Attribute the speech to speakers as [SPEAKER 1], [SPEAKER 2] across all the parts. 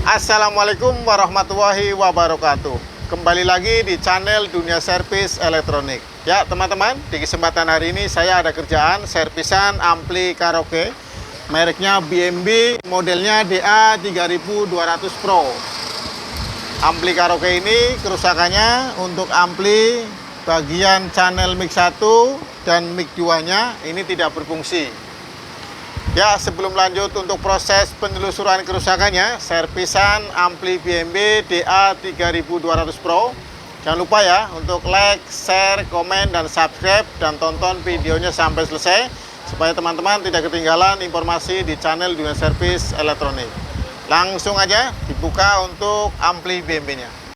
[SPEAKER 1] Assalamualaikum warahmatullahi wabarakatuh. Kembali lagi di channel Dunia Servis Elektronik. Ya teman-teman, di kesempatan hari ini saya ada kerjaan servisan ampli karaoke. Mereknya BMB, modelnya DA3200 Pro. Ampli karaoke ini kerusakannya untuk ampli bagian channel mic 1 dan mic 2 nya ini tidak berfungsi. Ya, sebelum lanjut untuk proses penelusuran kerusakannya, servisan ampli BMB DA3200 Pro, jangan lupa ya untuk like, share, komen, dan subscribe, dan tonton videonya sampai selesai supaya teman-teman tidak ketinggalan informasi di channel Dunia Servis Elektronik. Langsung aja dibuka untuk ampli BMB nya.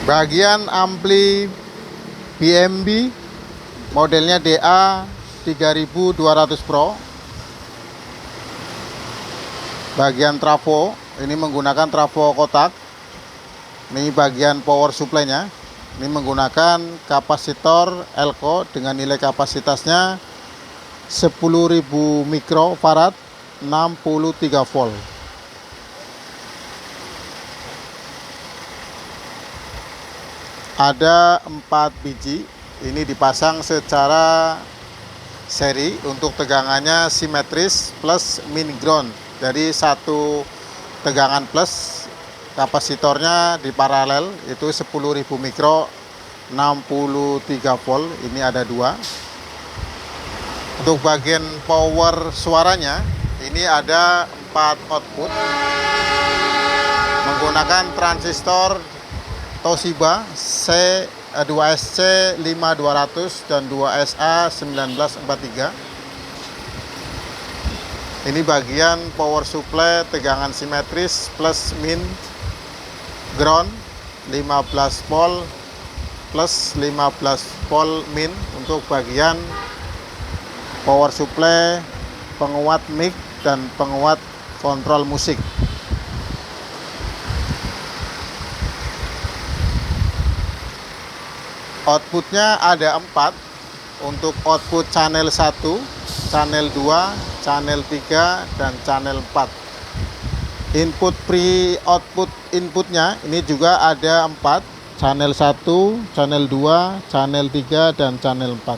[SPEAKER 1] Bagian ampli BMB modelnya DA3200 Pro. Bagian trafo ini menggunakan trafo kotak. Ini bagian power supply-nya. Ini menggunakan kapasitor Elco dengan nilai kapasitasnya 10.000 mikrofarad, 63 volt. Ada 4 biji, ini dipasang secara seri untuk tegangannya simetris plus min ground. Dari satu tegangan plus, kapasitornya di paralel itu 10.000 mikro, 63 volt. Ini ada 2. Untuk bagian power suaranya ini ada 4 output menggunakan transistor Toshiba C2SC 5200 dan 2SA 1943. Ini bagian power supply tegangan simetris plus min ground 15 volt plus 15 volt min untuk bagian power supply penguat mic dan penguat kontrol musik. Outputnya ada 4 untuk output channel 1, channel 2, channel 3, dan channel 4. Input output inputnya ini juga ada 4, channel 1, channel 2, channel 3, dan channel 4.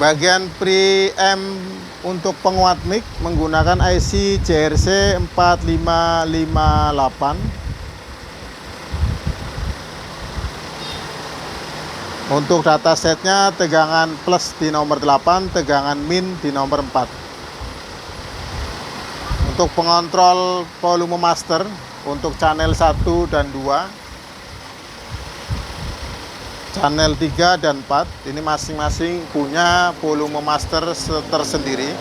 [SPEAKER 1] Bagian preamp untuk penguat mic menggunakan IC JRC 4558. Untuk datasetnya tegangan plus di nomor 8, tegangan min di nomor 4. Untuk pengontrol volume master untuk channel 1 dan 2, channel 3 dan 4 ini masing-masing punya volume master tersendiri.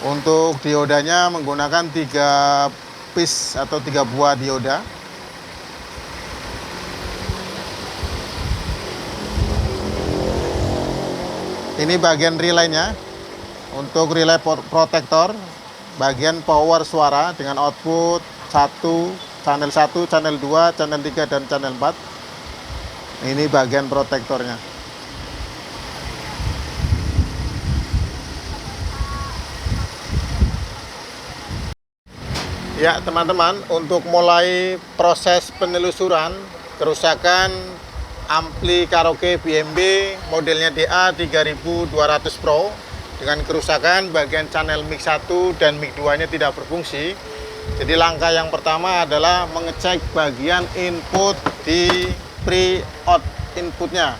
[SPEAKER 1] Untuk diodanya menggunakan 3 piece atau 3 buah dioda. Ini bagian relaynya. Untuk relay protektor, bagian power suara dengan output 1, channel 1, channel 2, channel 3, dan channel 4. Ini bagian protektornya. Ya teman-teman, untuk mulai proses penelusuran kerusakan ampli karaoke BMB modelnya DA3200 Pro dengan kerusakan bagian channel mic 1 dan mic 2 nya tidak berfungsi. Jadi langkah yang pertama adalah mengecek bagian input di pre-out inputnya.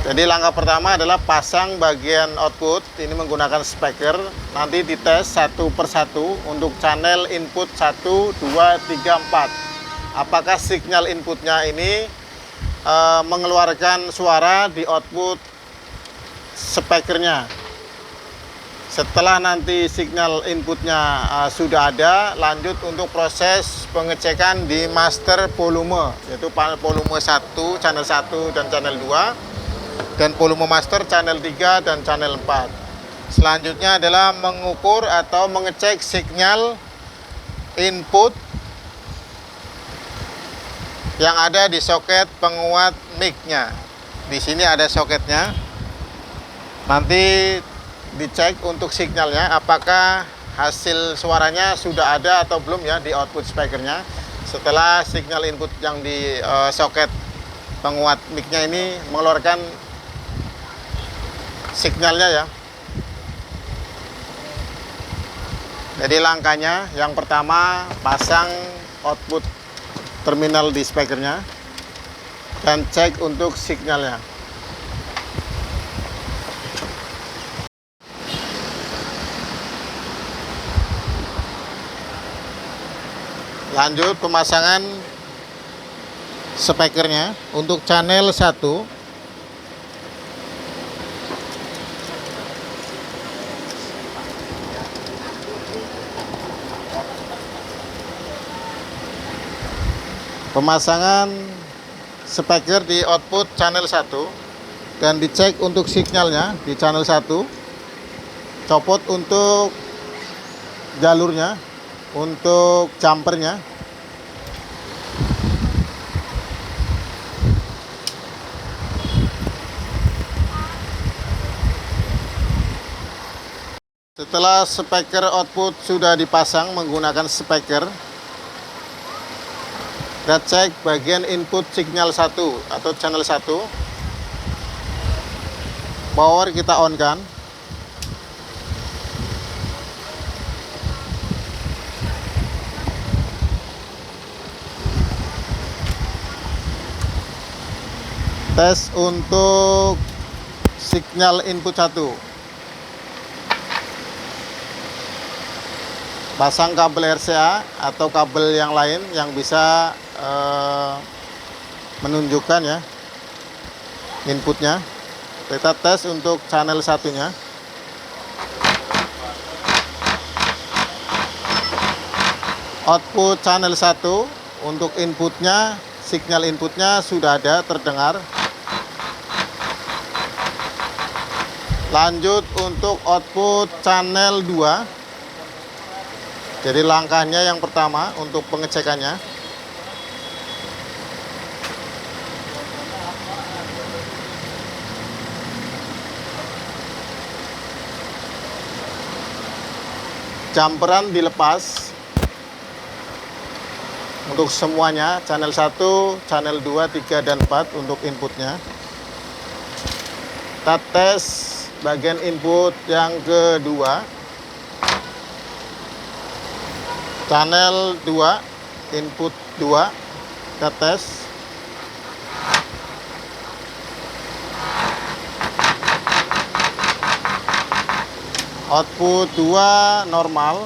[SPEAKER 1] Jadi langkah pertama adalah pasang bagian output ini menggunakan speaker. Nanti dites satu persatu untuk channel input 1, 2, 3, 4. Apakah signal inputnya ini mengeluarkan suara di output speakernya. Setelah nanti signal inputnya sudah ada, lanjut untuk proses pengecekan di master volume, yaitu volume 1, channel 1 dan channel 2, dan volume master channel 3 dan channel 4. Selanjutnya adalah mengukur atau mengecek signal input yang ada di soket penguat mic-nya. Di sini ada soketnya. Nanti dicek untuk signalnya apakah hasil suaranya sudah ada atau belum ya di output speakernya. Setelah signal input yang di soket penguat mic-nya ini mengeluarkan signalnya ya. Jadi langkahnya yang pertama pasang output terminal di speakernya dan cek untuk signalnya. Lanjut pemasangan speakernya untuk channel 1. Pemasangan speaker di output channel 1 dan dicek untuk signalnya di channel 1. Copot untuk jalurnya, untuk jumpernya. Setelah speaker output sudah dipasang menggunakan speaker, kita cek bagian input signal 1 atau channel 1. Power kita on kan. Tes untuk signal input 1. Pasang kabel RCA atau kabel yang lain yang bisa menunjukkan ya inputnya. Kita tes untuk channel satunya. Output channel 1 untuk inputnya, signal inputnya sudah ada terdengar. Lanjut untuk output channel 2. Jadi langkahnya yang pertama untuk pengecekannya. Jumperan dilepas untuk semuanya, channel 1, channel 2, 3, dan 4 untuk inputnya. Kita tes bagian input yang kedua. Channel 2, input 2, kita tes. Output 2 normal.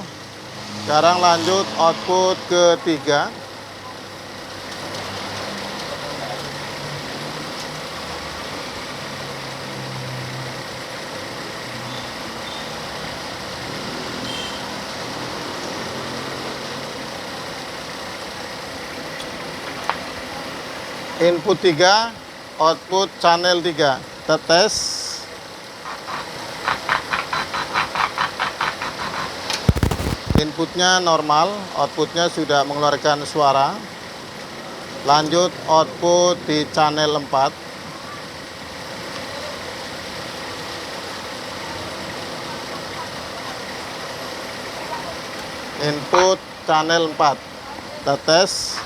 [SPEAKER 1] Sekarang lanjut output ketiga. Input 3, output channel 3. Kita tes. Inputnya normal, outputnya sudah mengeluarkan suara. Lanjut output di channel 4. Input channel 4. Kita tes.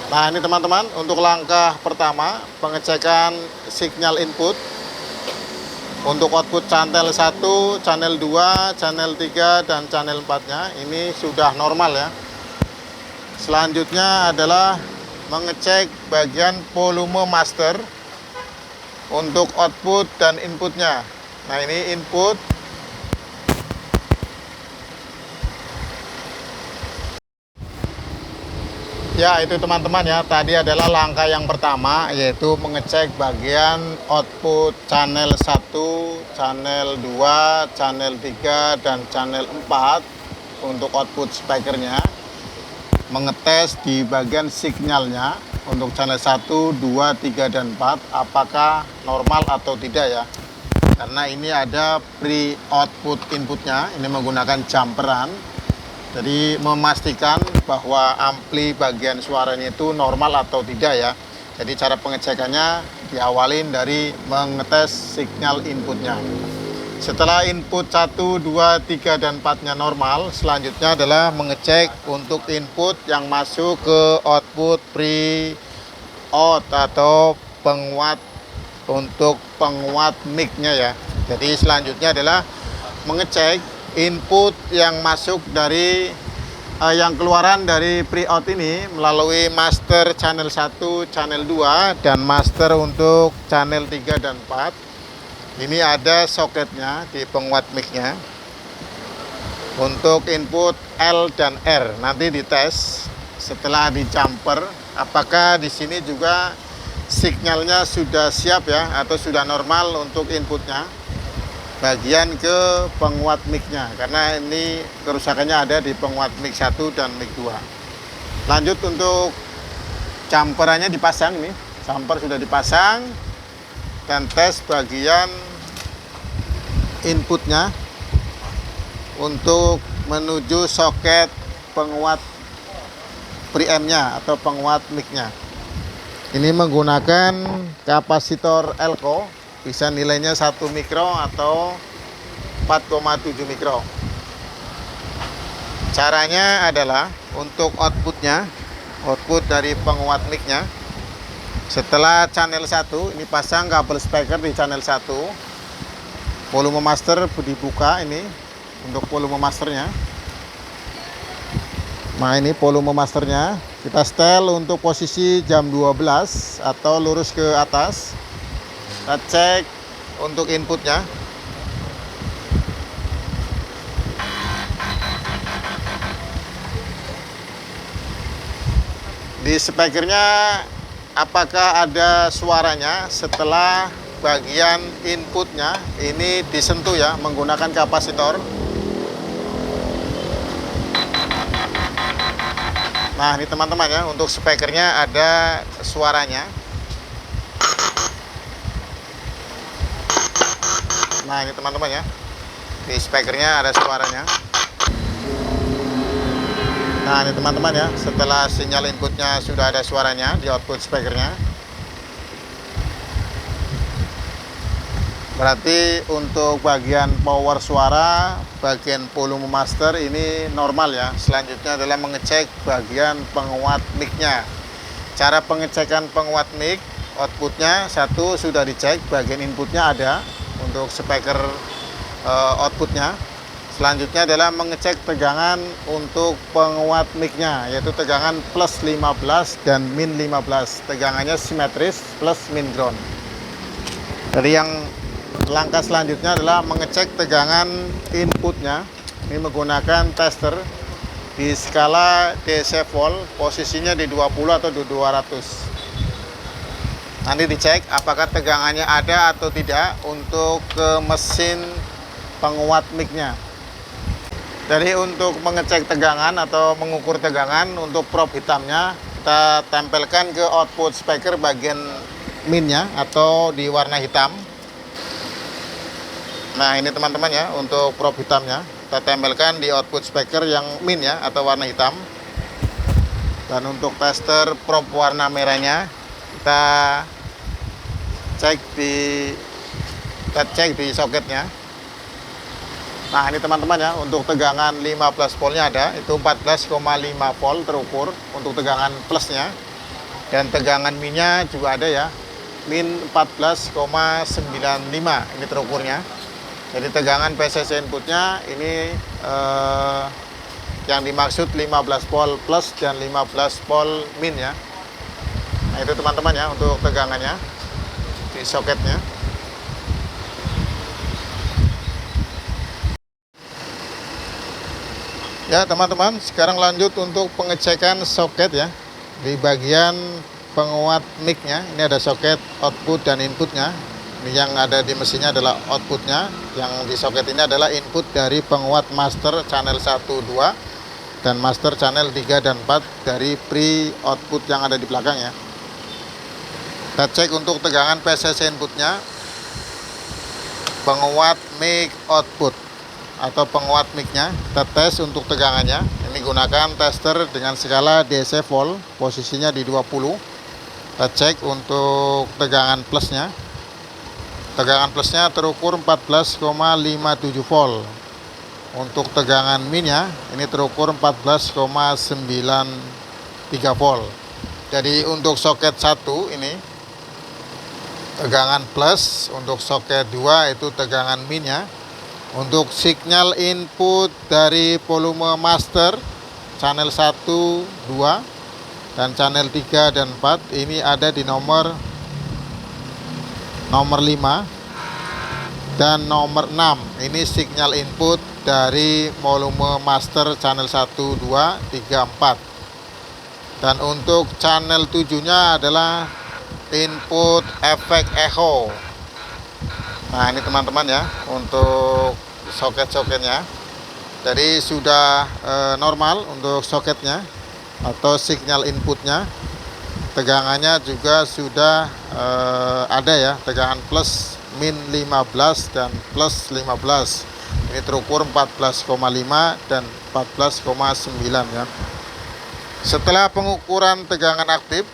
[SPEAKER 1] Nah, ini teman-teman untuk langkah pertama pengecekan signal input. Untuk output channel 1, channel 2, channel 3, dan channel 4-nya ini sudah normal ya. Selanjutnya adalah mengecek bagian volume master untuk output dan inputnya. Nah, ini input. Ya, itu teman-teman ya, tadi adalah langkah yang pertama, yaitu mengecek bagian output channel 1, channel 2, channel 3, dan channel 4 untuk output speakernya. Mengetes di bagian signalnya untuk channel 1, 2, 3, dan 4 apakah normal atau tidak ya. Karena ini ada pre output inputnya, ini menggunakan jumperan. Jadi memastikan bahwa ampli bagian suaranya itu normal atau tidak ya. Jadi cara pengecekannya diawalin dari mengetes signal inputnya. Setelah input 1, 2, 3, dan 4-nya normal, selanjutnya adalah mengecek untuk input yang masuk ke output pre-out atau penguat untuk penguat mic-nya ya. Jadi selanjutnya adalah mengecek input yang masuk dari yang keluaran dari pre-out ini melalui master channel 1, channel 2, dan master untuk channel 3 dan 4. Ini ada soketnya di penguat mic-nya. Untuk input L dan R nanti dites setelah di jumper apakah di sini juga signalnya sudah siap ya atau sudah normal untuk inputnya. Bagian ke penguat mic-nya, karena ini kerusakannya ada di penguat mic 1 dan mic 2. Lanjut untuk jumperannya dipasang nih, jumper sudah dipasang, dan tes bagian inputnya untuk menuju soket penguat preamp-nya atau penguat mic-nya. Ini menggunakan kapasitor Elco, bisa nilainya 1 mikro atau 4,7 mikro. Caranya adalah untuk outputnya, output dari penguat mic-nya. Setelah channel 1, ini pasang kabel speaker di channel 1. Volume master dibuka ini untuk volume masternya. Nah, ini volume masternya. Kita setel untuk posisi jam 12 atau lurus ke atas. Kita cek untuk inputnya. Di speakernya apakah ada suaranya setelah bagian inputnya ini disentuh ya menggunakan kapasitor. Nah, ini teman-teman ya, untuk speakernya ada suaranya. Nah, ini teman-teman ya, di speakernya ada suaranya. Nah, ini teman-teman ya, setelah sinyal inputnya sudah ada suaranya di output speakernya. Berarti untuk bagian power suara, bagian volume master ini normal ya. Selanjutnya adalah mengecek bagian penguat mic-nya. Cara pengecekan penguat mic, outputnya satu sudah dicek, bagian inputnya ada untuk speaker outputnya. Selanjutnya adalah mengecek tegangan untuk penguat mic-nya, yaitu tegangan plus 15 dan min 15. Tegangannya simetris plus min ground. Jadi yang langkah selanjutnya adalah mengecek tegangan inputnya. Ini menggunakan tester di skala DC volt, posisinya di 20 atau di 200. Nanti dicek apakah tegangannya ada atau tidak untuk ke mesin penguat mic-nya. Jadi untuk mengecek tegangan atau mengukur tegangan untuk probe hitamnya kita tempelkan ke output speaker bagian min-nya atau di warna hitam. Nah, ini teman-teman ya, untuk probe hitamnya kita tempelkan di output speaker yang min ya atau warna hitam. Dan untuk tester probe warna merahnya kita cek di soketnya. Nah, ini teman-teman ya, untuk tegangan 15 voltnya ada, itu 14,5 volt terukur untuk tegangan plusnya. Dan tegangan minnya juga ada ya, min 14,95 ini terukurnya. Jadi tegangan PCC inputnya ini yang dimaksud 15 volt plus dan 15 volt min ya. Nah, itu teman-teman ya untuk tegangannya di soketnya. Ya teman-teman, sekarang lanjut untuk pengecekan soket ya. Di bagian penguat mic-nya ini ada soket output dan inputnya. Ini yang ada di mesinnya adalah outputnya, yang di soket ini adalah input dari penguat master channel 1, 2 dan master channel 3 dan 4 dari pre output yang ada di belakang ya. Kita cek untuk tegangan PCC inputnya, penguat mic output atau penguat mic-nya. Kita tes untuk tegangannya. Ini gunakan tester dengan skala DC volt, posisinya di 20. Kita cek untuk tegangan plusnya. Tegangan plusnya terukur 14,57 volt. Untuk tegangan minnya ini terukur 14,93 volt. Jadi untuk soket 1 ini tegangan plus, untuk soket 2 itu tegangan minnya. Untuk signal input dari volume master channel 1, 2 dan channel 3 dan 4 ini ada di nomor 5 dan nomor 6. Ini signal input dari volume master channel 1, 2, 3, 4. Dan untuk channel 7-nya adalah input efek echo. Nah, ini teman-teman ya, untuk soket-soketnya. Jadi sudah normal untuk soketnya atau signal inputnya. Tegangannya juga sudah ada ya, tegangan plus min 15 dan plus 15. Ini terukur 14,5 dan 14,9 ya. Setelah pengukuran tegangan aktif,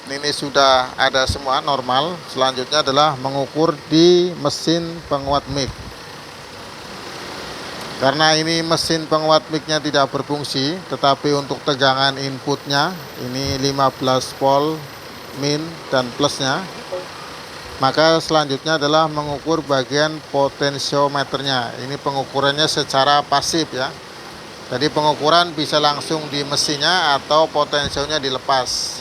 [SPEAKER 1] ini sudah ada semua normal. Selanjutnya adalah mengukur di mesin penguat mic. Karena ini mesin penguat mic-nya tidak berfungsi, tetapi untuk tegangan inputnya ini 15 volt min dan plusnya, maka selanjutnya adalah mengukur bagian potensiometernya. Ini pengukurannya secara pasif ya. Jadi pengukuran bisa langsung di mesinnya atau potensionya dilepas.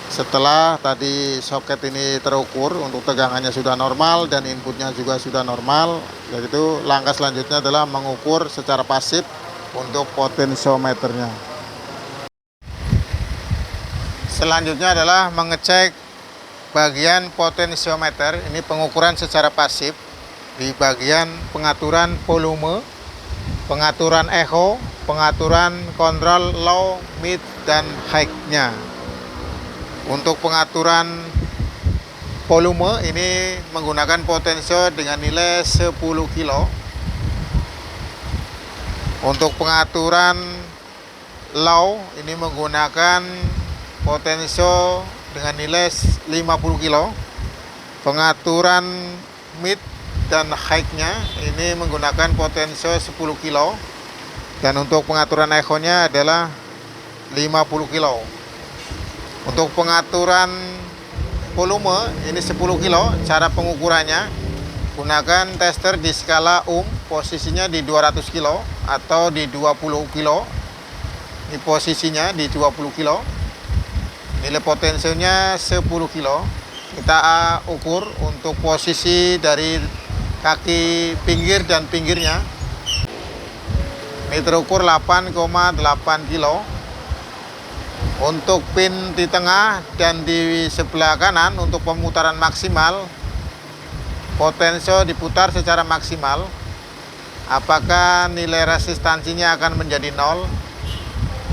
[SPEAKER 1] Setelah tadi soket ini terukur, untuk tegangannya sudah normal dan inputnya juga sudah normal, yaitu langkah selanjutnya adalah mengukur secara pasif untuk potensiometernya. Selanjutnya adalah mengecek bagian potensiometer. Ini pengukuran secara pasif di bagian pengaturan volume, pengaturan echo, pengaturan kontrol low, mid, dan high-nya. Untuk pengaturan volume ini menggunakan potensio dengan nilai 10 kilo. Untuk pengaturan low ini menggunakan potensio dengan nilai 50 kilo. Pengaturan mid dan high-nya ini menggunakan potensio 10 kilo. Dan untuk pengaturan echo-nya adalah 50 kilo. Untuk pengaturan volume ini 10 kilo. Cara pengukurannya gunakan tester di skala ohm, posisinya di 200 kilo atau di 20 kilo. Ini posisinya di 20 kilo. Nilai potensinya 10 kilo. Kita ukur untuk posisi dari kaki pinggir dan pinggirnya. Ini terukur 8,8 kilo. Untuk pin di tengah dan di sebelah kanan untuk pemutaran maksimal, potensio diputar secara maksimal. Apakah nilai resistansinya akan menjadi 0?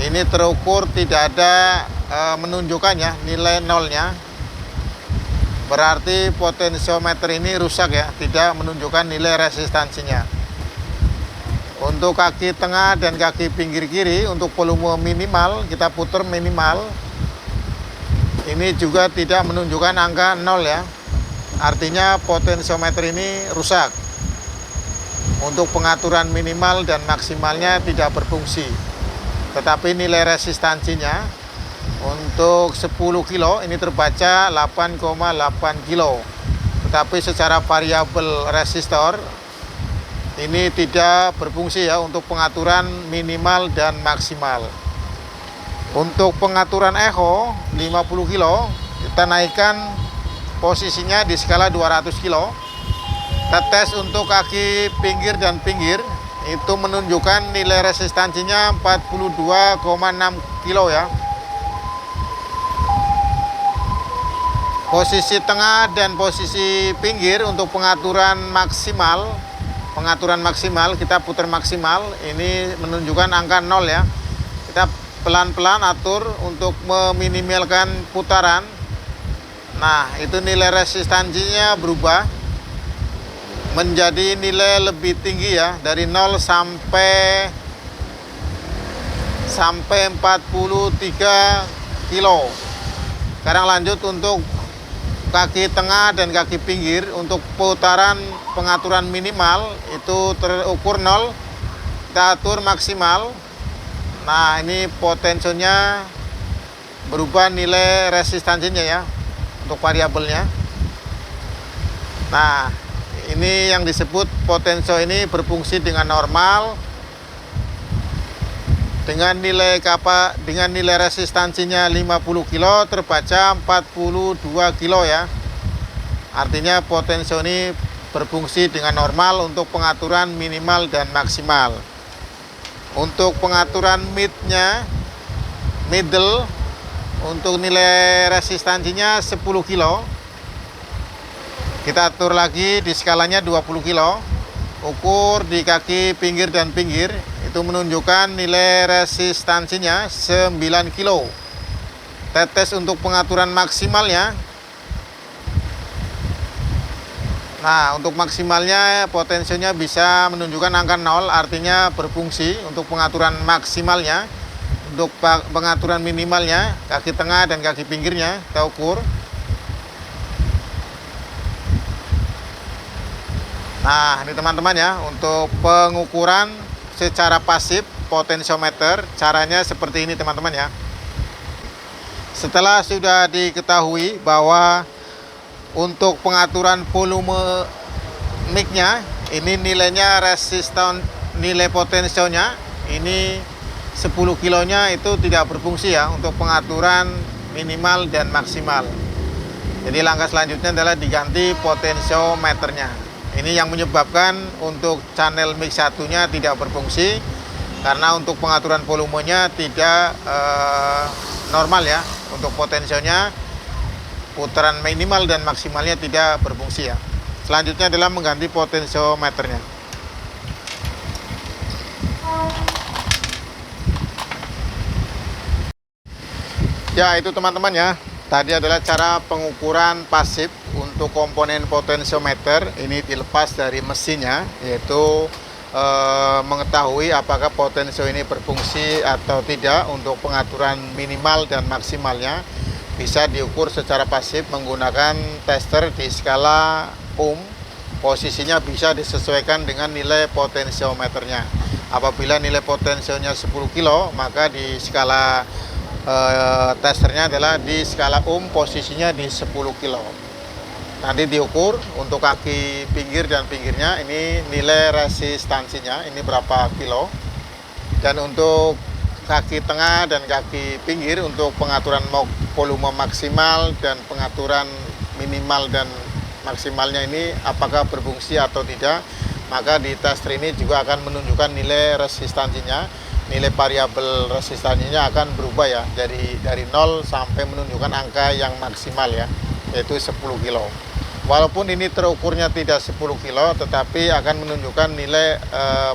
[SPEAKER 1] Ini terukur tidak ada menunjukkannya nilai nolnya. Berarti potensiometer ini rusak ya, tidak menunjukkan nilai resistansinya. Untuk kaki tengah dan kaki pinggir kiri, untuk volume minimal kita putar minimal. Ini juga tidak menunjukkan angka 0 ya. Artinya potensiometer ini rusak. Untuk pengaturan minimal dan maksimalnya tidak berfungsi. Tetapi nilai resistansinya untuk 10 kilo ini terbaca 8,8 kilo. Tetapi secara variabel resistor ini tidak berfungsi ya untuk pengaturan minimal dan maksimal. Untuk pengaturan echo 50 kilo kita naikkan posisinya di skala 200 kilo. Kita tes untuk kaki pinggir dan pinggir, itu menunjukkan nilai resistansinya 42,6 kilo ya. Posisi tengah dan posisi pinggir untuk pengaturan maksimal. Pengaturan maksimal kita putar maksimal, ini menunjukkan angka 0 ya. Kita pelan-pelan atur untuk meminimalkan putaran. Nah, itu nilai resistansinya berubah menjadi nilai lebih tinggi ya, dari 0 sampai 43 kilo. Sekarang lanjut untuk kaki tengah dan kaki pinggir. Untuk putaran pengaturan minimal itu terukur 0, kita atur maksimal. Nah, ini potensionya berubah nilai resistansinya ya, untuk variabelnya. Nah, ini yang disebut potensio, ini berfungsi dengan normal dengan nilai resistansinya 50 kilo, terbaca 42 kilo ya. Artinya potensio ini berfungsi dengan normal untuk pengaturan minimal dan maksimal. Untuk pengaturan middle, untuk nilai resistansinya 10 kilo. Kita atur lagi di skalanya 20 kilo. Ukur di kaki pinggir dan pinggir, itu menunjukkan nilai resistansinya 9 kilo. Tetes untuk pengaturan maksimalnya. Nah, untuk maksimalnya potensinya bisa menunjukkan angka 0, artinya berfungsi untuk pengaturan maksimalnya. Untuk pengaturan minimalnya, kaki tengah dan kaki pinggirnya kita ukur. Nah, ini teman-teman ya, untuk pengukuran secara pasif potensiometer, caranya seperti ini teman-teman ya. Setelah sudah diketahui bahwa untuk pengaturan volume mic-nya, ini nilainya nilai potensionya ini 10 kilonya itu tidak berfungsi ya untuk pengaturan minimal dan maksimal. Jadi langkah selanjutnya adalah diganti potensiometernya. Ini yang menyebabkan untuk channel mic satunya tidak berfungsi, karena untuk pengaturan volumenya tidak normal ya. Untuk potensionya, putaran minimal dan maksimalnya tidak berfungsi ya. Selanjutnya adalah mengganti potensiometernya. Ya, itu teman-teman ya. Tadi adalah cara pengukuran pasif untuk komponen potensiometer. Ini dilepas dari mesinnya, yaitu mengetahui apakah potensio ini berfungsi atau tidak. Untuk pengaturan minimal dan maksimalnya bisa diukur secara pasif menggunakan tester di skala ohm. Posisinya bisa disesuaikan dengan nilai potensiometernya. Apabila nilai potensionya 10 kilo, maka di skala testernya adalah di skala ohm, posisinya di 10 kilo. Nanti diukur untuk kaki pinggir dan pinggirnya, ini nilai resistansinya ini berapa kilo. Dan untuk kaki tengah dan kaki pinggir, untuk pengaturan volume maksimal dan pengaturan minimal dan maksimalnya ini apakah berfungsi atau tidak, maka di tester ini juga akan menunjukkan nilai resistansinya. Nilai variabel resistansinya akan berubah ya, dari 0 sampai menunjukkan angka yang maksimal ya, yaitu 10 kilo. Walaupun ini terukurnya tidak 10 kilo, tetapi akan menunjukkan nilai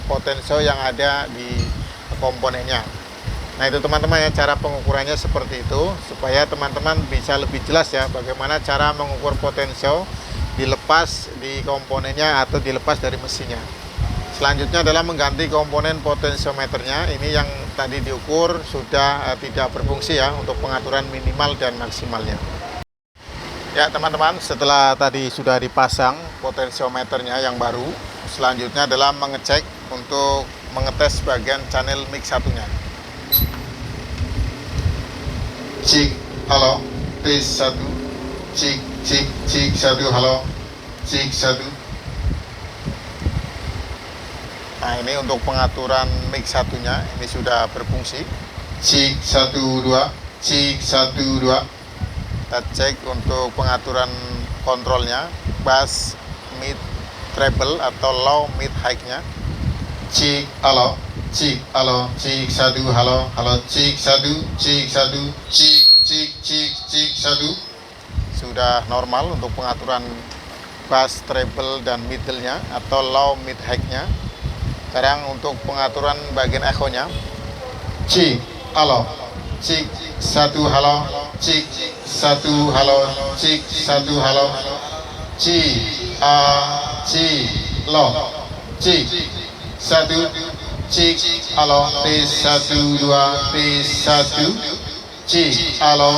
[SPEAKER 1] potensio yang ada di komponennya. Nah, itu teman-teman ya, cara pengukurannya seperti itu, supaya teman-teman bisa lebih jelas ya bagaimana cara mengukur potensio dilepas di komponennya atau dilepas dari mesinnya. Selanjutnya adalah mengganti komponen potensiometernya. Ini yang tadi diukur sudah tidak berfungsi ya untuk pengaturan minimal dan maksimalnya. Ya teman-teman, setelah tadi sudah dipasang potensiometernya yang baru, selanjutnya adalah mengecek untuk mengetes bagian channel mic satunya. Cik, halo, tes 1, cik, cik, cik 1, halo, cik 1. Nah, ini untuk pengaturan mic satunya ini sudah berfungsi. Cik 1 2, cik 1 2. Kita cek untuk pengaturan kontrolnya, bass, mid, treble atau low, mid, high-nya. Cik, halo, cik, halo, cik 1, halo, halo, cik 1, cik 1, cik, cik, cik, cik 1. sudah normal untuk pengaturan bass, treble, dan middle-nya atau low mid high-nya. Sekarang untuk pengaturan bagian echo-nya. Cik, halo, cik, 1 halo, cik, 1 halo, cik, 1 halo, cik, cik, lo, cik, 1, cik, halo, T1, 2, T1, cik, halo,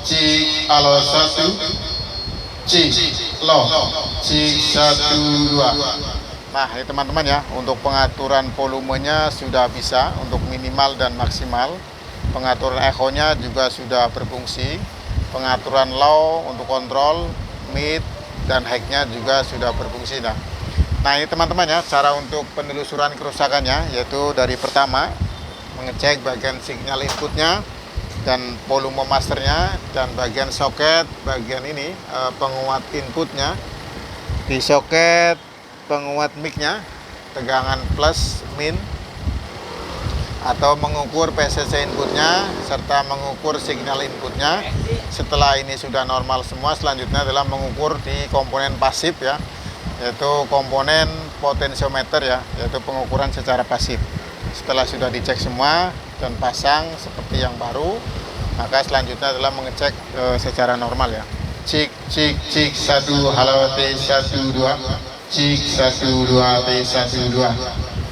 [SPEAKER 1] 1, cik, lo, cik, 1, 2. Nah, ini teman-teman ya, untuk pengaturan volumenya sudah bisa untuk minimal dan maksimal. Pengaturan echo-nya juga sudah berfungsi. Pengaturan low untuk kontrol, mid, dan high-nya juga sudah berfungsi. Nah, ini teman-teman ya, cara untuk penelusuran kerusakannya, yaitu dari pertama, mengecek bagian signal inputnya, dan volume masternya, dan bagian soket, bagian ini, penguat inputnya. Di soket, penguat mic-nya, tegangan plus min, atau mengukur PCC inputnya serta mengukur signal inputnya. Setelah ini sudah normal semua, selanjutnya adalah mengukur di komponen pasif ya, yaitu komponen potensiometer ya, yaitu pengukuran secara pasif. Setelah sudah dicek semua dan pasang seperti yang baru, maka selanjutnya adalah mengecek secara normal ya. Cik, cik, cik, 1 halo, T1, 2, cik, 1, 2, T1, 2,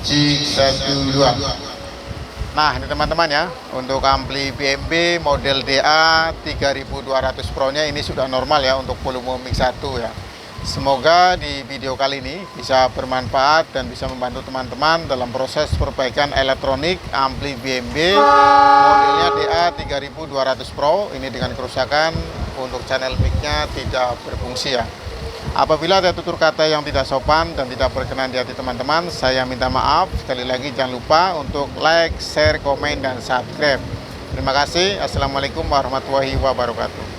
[SPEAKER 1] cik, 1, 2. Nah, ini teman-teman ya, untuk ampli BMB model DA 3200 Pro nya ini sudah normal ya untuk volume mic 1 ya. Semoga di video kali ini bisa bermanfaat dan bisa membantu teman-teman dalam proses perbaikan elektronik ampli BMB modelnya DA 3200 Pro ini dengan kerusakan untuk channel mic-nya tidak berfungsi ya. Apabila ada tutur kata yang tidak sopan dan tidak berkenan di hati teman-teman, saya minta maaf. Sekali lagi jangan lupa untuk like, share, komen, dan subscribe. Terima kasih. Assalamualaikum warahmatullahi wabarakatuh.